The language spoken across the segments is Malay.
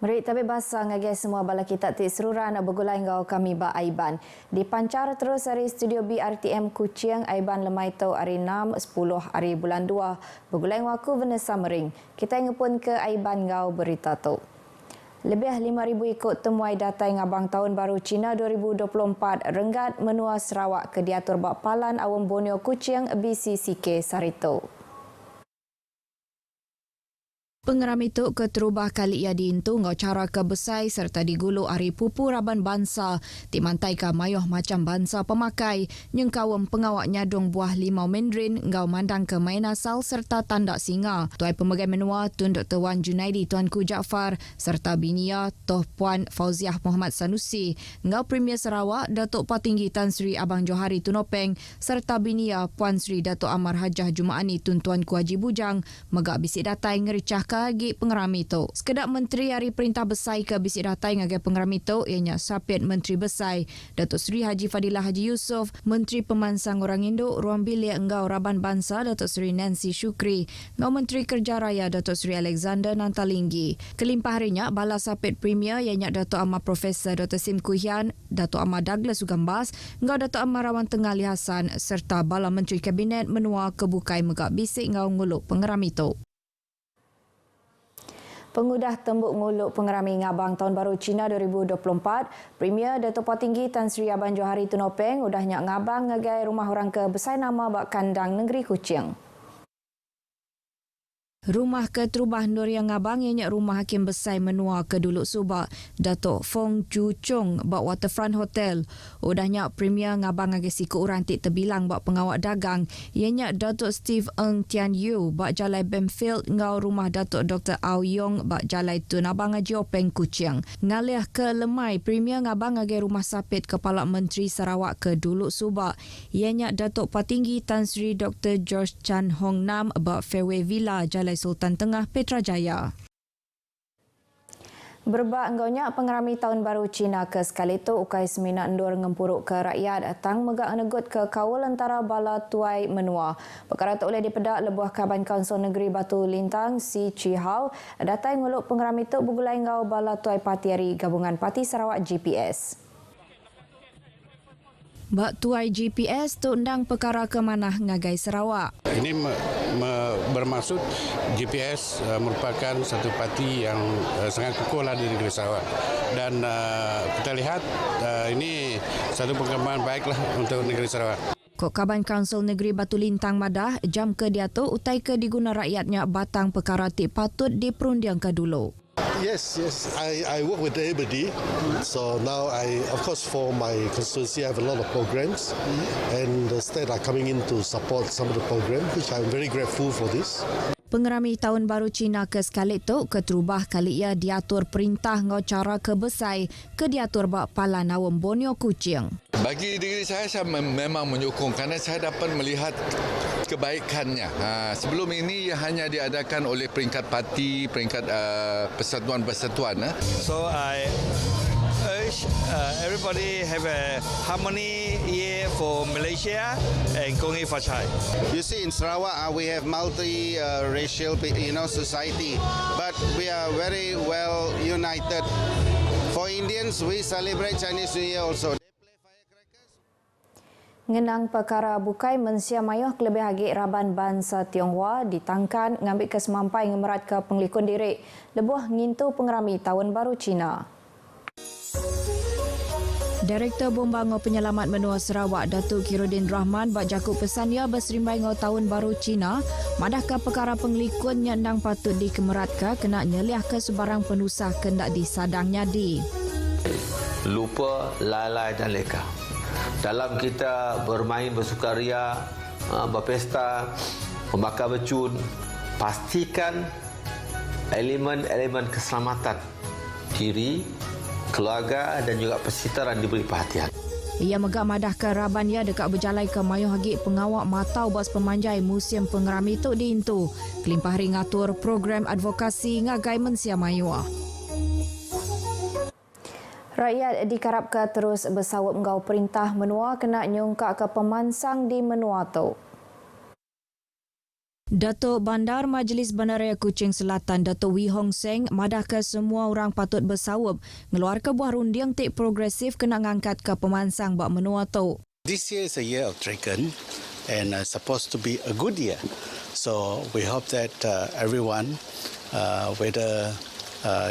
Merit tapi bahasa ngagai semua bala kita ti seruran bergulai ngau kami ba Aiban. Dipancar terus dari studio BRTM Kuching Aiban lemai tau hari 6 10 hari bulan 2 bergulai waku Vanessa Mering. Kita ingin ke Aiban ngau berita tu. Lebih 5,000 ikut temuai data ngabang tahun baru Cina 2024 renggat menua Sarawak ke diatur Bakpalan Awam Borneo Kuching BCCK Sarito. Pengeram itu keterubah kali ia diintu ngau cara kebesai serta digulu hari pupu raban bangsa dimantai ke mayoh macam bangsa pemakai nyengkawam pengawak nyadung buah limau Mandarin ngau mandang ke main asal serta tanda singa. Tuai pemegai menua Tun Dr. Wan Junaidi Tuanku Jaafar serta binia Toh Puan Fauziah Muhammad Sanusi ngau Premier Sarawak Datuk Patinggi Tan Sri Abang Johari Tunopeng serta binia Puan Sri Datuk Amar Hajah Jumaani Tun Tuanku Haji Bujang megak bisik datai ngericah agi pengeram itu. Sekedap Menteri Hari Perintah Besai ke bisik datai ngagai pengeram itu ianya Sapit Menteri Besai Datuk Seri Haji Fadilah Haji Yusof, Menteri Pemansang Orang Induk Ruang Bilik Enggau Raban Bangsa Datuk Seri Nancy Shukri, ngau Menteri Kerja Raya Datuk Seri Alexander Nantalinggi. Kelimpah harinya bala Sapit Premier ianya Datuk Amar Profesor Dr. Sim Kuhian, Datuk Amar Douglas Sugambas, ngau Datuk Amar Rawan Tengah Ali Hassan serta bala Menteri Kabinet menua kebukai megak bisik ngau nguluk pengeram itu. Pengudah tembuk nguluk pengerami ngabang tahun baru Cina 2024, Premier Datuk Patinggi Tan Sri Abang Johari Tunopeng udahnya ngabang ngagai rumah orang ke besai nama bak kandang negeri Kuching. Rumah keterubah Nur Yang Ngabang ianya rumah Hakim Besai menua ke Duluk Subak Datuk Fong Chu Chung bak Waterfront Hotel. Udahnya Premier Ngabang agak siku orang tik terbilang bak pengawak dagang ianya Datuk Steve Ng Tian Yu bak Jalai Bamfield ngau rumah Datuk Dr. Au Yong bak Jalai Tun Abang Haji Openg Kuching. Ngalih ke Lemai Premier Ngabang agak rumah sapit Kepala Menteri Sarawak ke Duluk Subak ianya Datuk Patinggi Tan Sri Dr. George Chan Hong Nam bak Fairway Villa Jalai Sultan Tengah Petrajaya. Berbak enggaunya pengerami tahun baru Cina ke sekali itu ukai semina endur ngempuruk ke rakyat tang megak negut ke kawul antara bala tuai menua. Perkara tak boleh dipedak lebuh Kaban Kaunsil Negeri Batu Lintang Si Chihau datai nguluk pengerami itu bergulai ngau bala tuai parti hari Gabungan Parti Sarawak GPS. Bak tuai GPS tu undang perkara ke manah ngagai Sarawak. Ini bermaksud GPS merupakan satu parti yang sangat kukuhlah di negeri Sarawak dan kita lihat ini satu perkembangan baiklah untuk negeri Sarawak. Kok Kaban Kaunsil Negeri Batu Lintang Madah jam ke dia tu utai ke diguna rakyatnya batang perkara tik patut diperundiang ke dulu. Yes. I work with everybody. So now of course, for my constituency, I have a lot of programs, and the state are coming in to support some of the program, which I'm very grateful for this. Pengerami tahun baru Cina ke sekali itu keterubah kali ia diatur perintah ngau cara kebesai ke diatur Bakpalan Awam Borneo Kuching. Bagi diri saya memang menyokong kerana saya dapat melihat kebaikannya. Sebelum ini hanya diadakan oleh peringkat parti, peringkat persatuan-persatuan. So I urge everybody have a harmony year for Malaysia and Kongi Fachai. You see, in Sarawak we have multi-racial society, but we are very well united. For Indians, we celebrate Chinese New Year also. Ngenang perkara bukai mensia mayoh kelebih hagi Raban Bangsa Tionghoa ditangkan ngambil kesemampai ngemerat ke penglikun diri lebuh ngintu pengerami tahun baru Cina. Direktur Bombango Penyelamat Menua Sarawak Datuk Khairuddin Rahman bak jakuk pesan ia berserimbai ngau tahun baru Cina madahkah perkara penglikun nyandang patut dikemeratkan kena nyeliah ke sebarang penusah kendak disadang nyadi. Lupa lalai dan leka. Dalam kita bermain, bersukaria, berpesta, membakar becun, pastikan elemen-elemen keselamatan diri, keluarga dan juga persekitaran diberi perhatian. Ia megak madahkan Raban ia dekat berjalai ke mayoh hagi pengawak matau bas pemanjai musim pengerami itu diintu. Kelimpah hari ngatur program advokasi ngagai mensia mayoh. Rakyat dikarapkan terus bersawap ngau perintah menua kena nyungkak ke pemansang di menua tu. Datuk Bandar Majlis Bandaraya Kuching Selatan Datuk Wee Hong Seng madah ke semua orang patut bersawab ngeluar ke buah runding tik progresif kena ngangkat ke pemansang bak menua tu. This year is a year of dragon and supposed to be a good year. So we hope that everyone, whether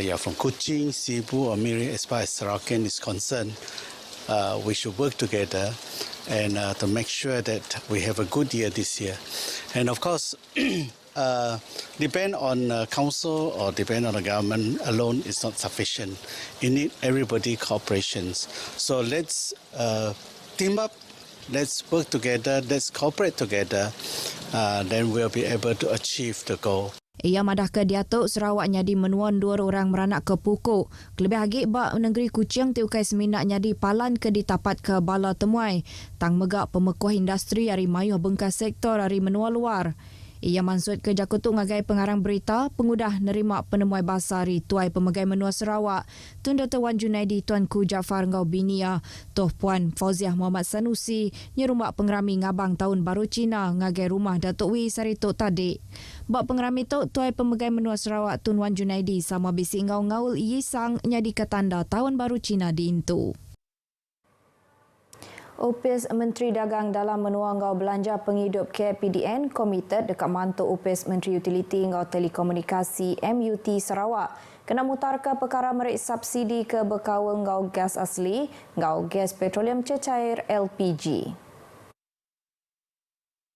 you're from Kuching, Sibu or Miri, as far as Sarawak is concerned, we should work together and to make sure that we have a good year this year. And of course, depend on council or depend on the government alone is not sufficient. You need everybody cooperations. So let's team up, let's work together, let's cooperate together. Then we'll be able to achieve the goal. Ia madah ke Datuk Sarawak nyadi menuan 2 orang meranak ke pokok. Kelebih lagi bak negeri Kuching tiukai seminak nyadi palan ke ditapat ke bala temuai. Tang megak pemekuah industri hari mayuh bengkas sektor hari menua luar. Ia mansut ke Jakutuk ngagai pengarang berita pengudah nerima penemuai basari Tuai Pemegai Menua Sarawak Tun Dr. Wan Junaidi Tuanku Jaafar Ngau Binia Toh Puan Fauziah Muhammad Sanusi nyerumbak pengerami ngabang tahun baru Cina ngagai rumah Datuk Wee Saritok Tadik. Bak pengerami tu Tuai Pemegai Menua Sarawak Tun Wan Junaidi sama bisi ngau ngaul yisang nyadi ketanda tahun baru Cina di Intu. Opis Menteri Dagang dalam menua ngau belanja penghidup KPDN komited dekat mantuk Opis Menteri Utiliti ngau Telekomunikasi MUT Sarawak kena mutar ke perkara merik subsidi ke berkawal ngau gas asli ngau gas petroleum cecair LPG.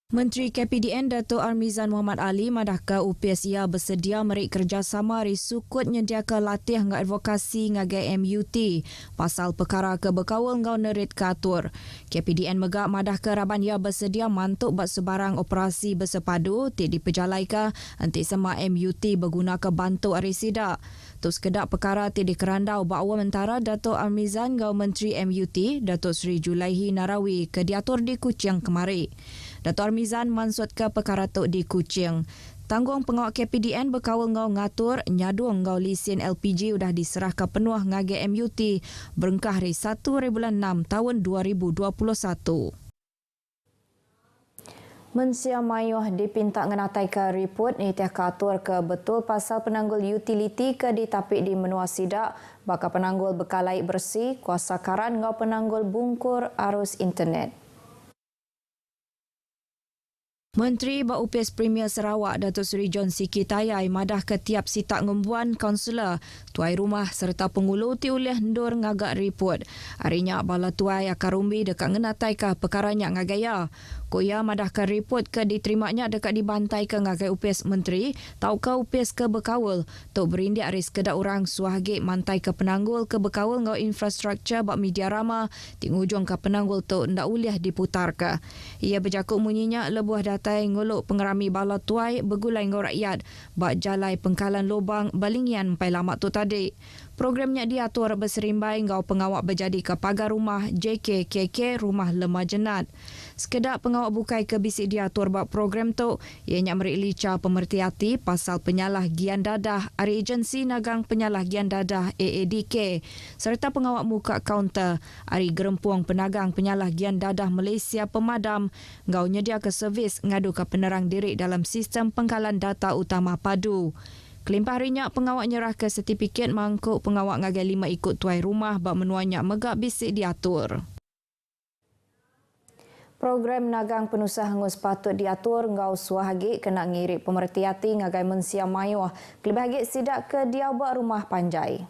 Menteri KPDN Datuk Armizan Muhammad Ali madah ke UPS ia bersedia merik kerjasama risukut nyediakan latih ngau advokasi ngagai MUT pasal perkara ke berkawal ngau nerit katur. KPDN megak madah ke raban ia bersedia mantuk buat sebarang operasi bersepadu tik diperjalaika antik sama MUT berguna ke bantu arisida. Tu sekedar perkara tik dikerandau bakwa mentara Datuk Armizan ngau Menteri MUT Datuk Seri Julaihi Narawi ke diatur di Kuching kemari. Datuk Armizan mansut ke perkara tu di Kuching. Tanggung pengawal KPDN berkawal ngau ngatur nyadung ngau lesen LPG sudah diserah ke penuh ngage MUT berengkah hari 1 bulan 6 tahun 2021. Mensia Mayuh dipinta ngenatai ke report ni tiah katur ke betul pasal penanggul utiliti ke ditapik di menua sidak bakal penanggul bekalai bersih kuasa karan ngau penanggul bungkur arus internet. Menteri Bak-UPS Premier Sarawak Datuk Seri John Sikitayai madah ke tiap sitak ngembuan kaunselor, tuai rumah serta pengulu tiulih ndur ngagak report. Harinya bala tuai akarumbi dekat ngenatai ke perkaranya ngagaya. Koya madah ke report ke diterimanya dekat dibantai ke ngagai UPS Menteri, tau ke UPS ke berkawal. Tok berindik aris kedak orang suahgik mantai ke penanggul ke berkawal ngau infrastruktur bak media rama, tingujung ke penanggul tok ndak uliah diputar ke. Ia berjakuk munyinya lebuah datai ngolok pengerami bala tuai bergulai ngau rakyat, bak jalai pengkalan lubang balingian pai lamak tu tadi. Programnya diatur berserimbai ngau pengawak berjadi ke pagar rumah JKKK Rumah Lemah Jenat. Sekedar pengawak bukai ke bisik diatur bak program tu, ianya merik lica pemerti hati pasal penyalah gian dadah ari agensi nagang penyalah gian dadah AADK serta pengawak muka kaunter ari gerempuang penagang penyalah gian dadah Malaysia Pemadam ngau nyedia ke servis ngadu ke penerang diri dalam sistem pengkalan data utama padu. Kelimpah harinya pengawak nyerah ke sertifikat mangkuk pengawak ngagai 5 ikut tuai rumah bak menuanya megak bisik diatur. Program nagang penusah hangus patut diatur ngau suahagi kena ngirik pemerti hati ngagai Mensia Mayuh. Kelebih hagi sidak ke diabak rumah Panjai.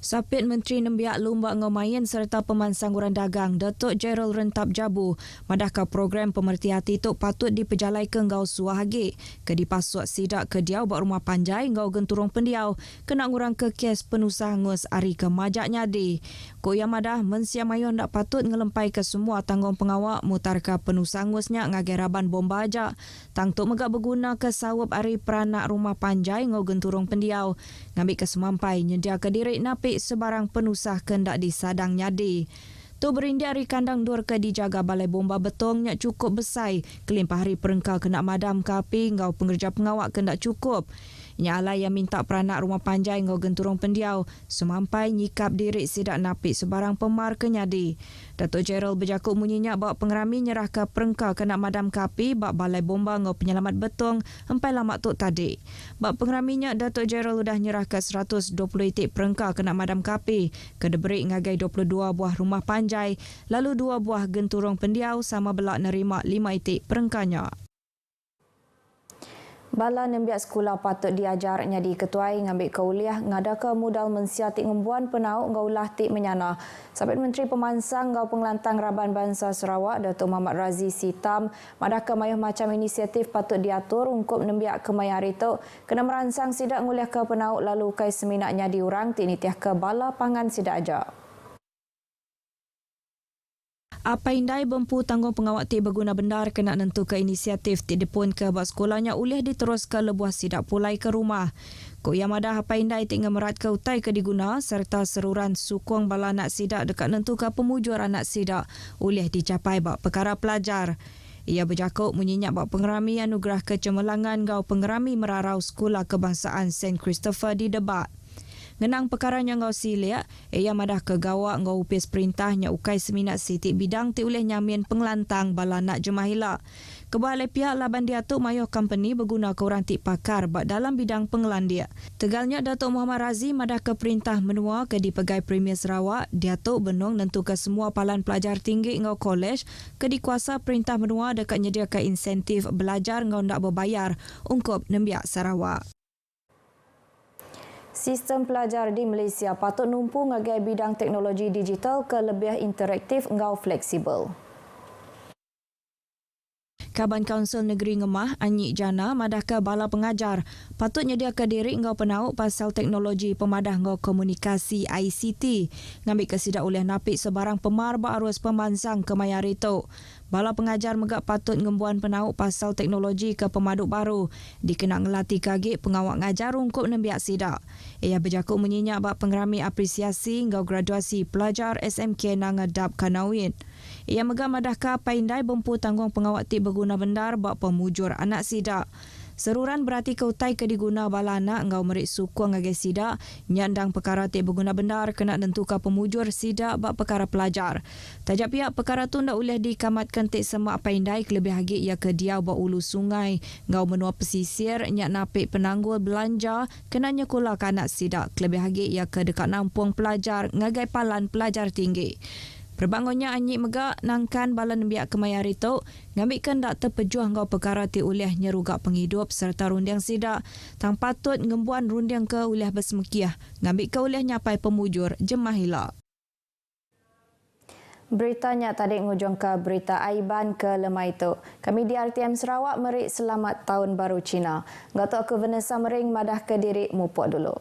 Sapit Menteri Nembiak Lumba Ngomayan serta Pemansangguran Dagang Datuk Gerald Rentap Jabu madahkah program pemerti hati itu patut diperjalai ke ngau suahagi ke dipasuk sidak ke diau bak rumah Panjai ngau genturung pendiau kena ngurang ke kes penusah hangus ari ke majak nyadi. Koya madah Mensia Mayuh ndak patut ngelempai ke semua tanggung pengawak mutar ke penusah hangusnya ngagai raban bomba ajak. Tang tu megak berguna ke sawab ari peranak rumah Panjai ngau genturung pendiau ngambil kesemampai nyedia ke diri napi sebarang penusah kendak disadang nyadi. Tu berindik hari kandang dur ke dijaga balai bomba betong nyak cukup besai. Kelimpah hari perengkau kena madam ke api ngau pengerja pengawak kendak cukup. Nyala yang minta peranak rumah panjai ngau genturong pendiau semampai nyikap diri sidak napik sebarang pemar kenyadi. Datuk Gerald berjakut munyinya bawa pengerami nyerah ke perengka kena madam kapi bak balai bomba ngau penyelamat betong empai lamak tok tadi. Bak pengeraminya Datuk Gerald udah nyerah ke 120 itik perengka kena madam kapi, kedeberi ngagai 22 buah rumah panjai, lalu 2 buah genturong pendiau sama belak nerima 5 itik perengkanya. Bala nembiak sekolah patut diajar nyadi ketuai ngambil kauliah ngada ke modal mensiatik ngembuan penau ngaulah tik menyana. Sabit Menteri Pemansang ngau Pengelantang Raban Bangsa Sarawak Datuk Muhammad Razi Sitam madah ke mayuh macam inisiatif patut diatur ungkup nembiak ke mayar itu kena merangsang sidak nguliah ke penau lalu kai seminat nyadi orang tik nitiah ke bala pangan sidak aja. Apa indai bempu tanggung pengawak ti berguna bendar kena nentu ke inisiatif ti dipun ke bak sekolahnya ulih diterus ke lebuah sidak pulai ke rumah. Ko yang madah apa indai ti ngemerat ke utai ke diguna serta seruran sukong bala anak sidak dekat nentu ke pemujur anak sidak ulih dicapai bak perkara pelajar. Ia berjakut menyenyak bak pengerami anugerah kecemerlangan gau pengerami merarau Sekolah Kebangsaan St. Christopher di Debat. Ngenang perkaranya ngau silia, ia madah ke gawak ngau upis perintahnya ukai seminat sitik bidang ti oleh nyamin pengelantang bala nak jemahila. Kebalai pihak laban diatuk mayuh company berguna ke orang tik pakar bak dalam bidang pengelandia. Tegalnya Datuk Muhammad Razi madah ke perintah menua ke di Pegai Premier Sarawak, diatuk benung nentu ke semua palan pelajar tinggi ngau kolej ke di kuasa perintah menua dekat nyediakan insentif belajar ngau ndak berbayar ungkup nembiak Sarawak. Sistem pelajar di Malaysia patut numpu ngagai bidang teknologi digital ke lebih interaktif ngau fleksibel. Kaban Kaunsil Negeri Ngemah, Anyik Jana, madah ke bala pengajar patut nyediakan diri ngau penauk pasal teknologi pemadah ngau komunikasi ICT ngambil kesidak oleh napik sebarang pemar bak arus pemansang ke mayar itu. Bala pengajar megak patut ngembuan penauk pasal teknologi ke pemaduk baru dikena ngelatih kagik pengawak ngajar ungkup nembiak sidak. Ia berjakut menyenyak bak pengerami apresiasi ngau graduasi pelajar SMK Nangadap Kanawin. Ia megak madah ke paindai bempu tanggung pengawak tik berguna bendar bak pemujur anak sidak. Seruran berarti keutai ke diguna bala anak ngau merik sukung ngagai sidak, nyandang perkara tik berguna bendar kena nentukan pemujur sidak bak perkara pelajar. Tajak pihak perkara tu ndak boleh dikamatkan tik semak paindai kelebih hagi ia ke diau bak ulu sungai, ngau menua pesisir nyak napik penanggul belanja kena nyekolah ke anak sidak kelebih hagi ia ke dekat nampung pelajar ngagai palan pelajar tinggi. Perbangunnya Anyik megak nangkan bala nembiak kemayar itu ngambil kendak terpejuah ngau perkara ti uliah nyerugak penghidup serta rundiang sidak tang patut ngembuan rundiang ke uliah bersemekiah ngambil ke uliah nyapai pemujur jemahila. Beritanya tadi ngujung ke berita aiban ke lemah itu. Kami di RTM Sarawak merik selamat tahun baru Cina. Ngatuk ke Vanessa Mering madah ke diri mupuk dulu.